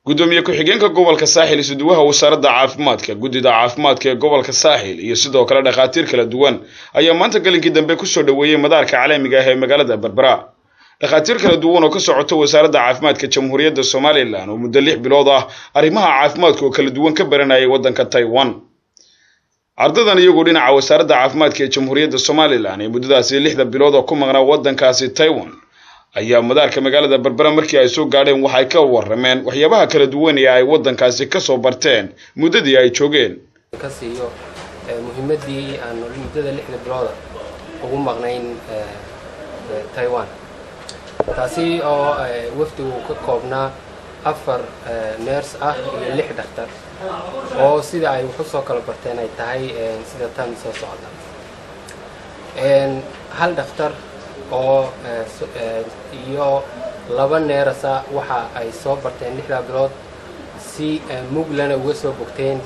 gudoomiye ku-xigeenka gobolka Saaxil isuduwaha wasaaradda caafimaadka gudida caafimaadka ee gobolka Saaxil iyo sidoo kale dhaqaatiir kala duwan ayaa maanta galinkii dambe ku soo dhaweeyay madaarka caalamiga ah ee magaalada Berbera. dhaqaatiir kala duwan oo ka socota wasaaradda caafimaadka Jamhuuriyadda Soomaaliland oo muddo 6 bilood ah arrimaha caafimaadka oo kala duwan ka baranayay waddanka Taiwan. ardadan iyagoo dhinaca wasaaradda caafimaadka ee Jamhuuriyadda Soomaaliland ee muddadaasi 6 bilood oo ku maqnaa waddankaasi Taiwan ayaa madaarka magaalada Berbera markii ay soo gaadheen waxay ka warrameen waxyaabaha kala duwan ee ay waddankaasi ka soo barteen muddadii ay joogeen. kasiyo muhiimadii aan muddada 6 bilood ugu maqnayn Taiwan. taasi oo wafdigu ka koobnaa 4 nurse ah iyo 6 dhakhtar oo sida ay wax soo kala barteen ay tahay sida tan soo socda. hal dhakhtar oo iyo 2 neerasa waxa ay soo barteen 6 bilood si muglana uga soo bogteen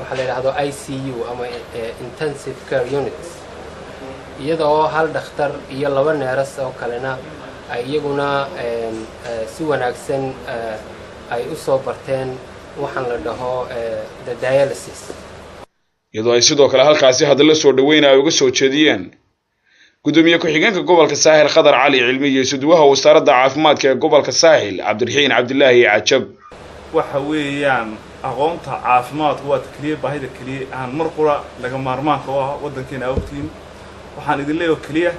waxa la yiraahdo ICU ama intensive care units iyadoo hal dhakhtar iyo 2 neeras oo kalena ay iyaguna si wanaagsan ay u soo barteen waxaan la dhaho the dialysis iyadoo ay sidoo kale halkaasi hadallo soo dhaweynaya uga soo jeediyeen gudoomiye ku-xigeenka gobolka Saaxil Khadar Cali Cilmi iyo isuduwaha wasaaradda caafimaadka ee gobolka Saaxil Cabdiraxiin Cabdillaahi Cajab. waxa weeyaan aqoonta caafimaadku waa kaliya baahida kaliya aan mar qura laga maarmaanka u ah waddankeena awtiin waxaan idin leeyahay kaliya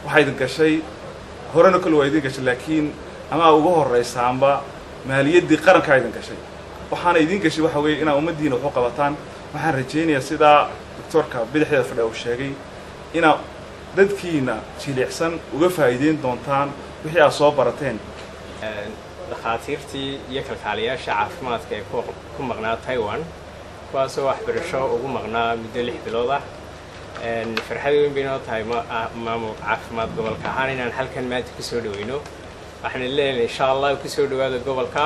waxa idin gashay horena kale waa idin gashay laakiin ama ugu horeysaanba maaliyadii qaranka idin gashay waxaana idin gashay waxa weeye inaa ummadiina wax u qabataan waxaan rajaynayaa sida doctorka bidixda fadhiya uu sheegay ina dadkiina jilicsan uga faa'iideyn doontaan wixii aad soo barateen. dhaqaatiirtii iyo kalkaaliyaasha caafimaadka ee ku maqnaa Taiwan kuwaasoo waxbarasho ugu maqnaa muddo 6 bilood ah. farxad weyn bay noo tahay maamul caafimaad gobolka ahaan inaan halkan maanta ku soo dhaweyno. waxaan leeyahay insha Allah ku soo dhawaada gobolka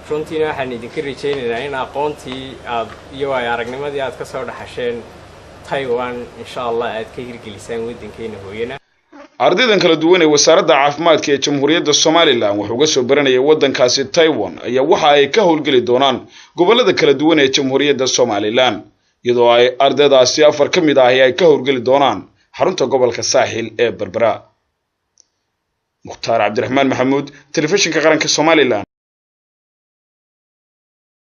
runtiina waxaan idinka rajaynaynaa in aqoontii aad iyo aragnimadii aad ka soo dhaxasheen Taiwan insha Allah aad ka hirgelisaan waddankeena hooyana. ardaydan kala duwan ee wasaaradda caafimaadka ee Jamhuuriyadda Soomaaliland wuxuu uga soo baranayay waddankaasi Taiwan ayaa waxa ay ka howlgali doonaan gobolada kala duwan ee Jamhuuriyadda Soomaaliland iyadoo ay ardaydaasi 4 ka mid ah ay ka howlgali doonaan xarunta gobolka Saaxil ee Berbera. Mukhtaar Cabdiraxmaan Maxamuud, telefishinka qaranka Soomaaliland.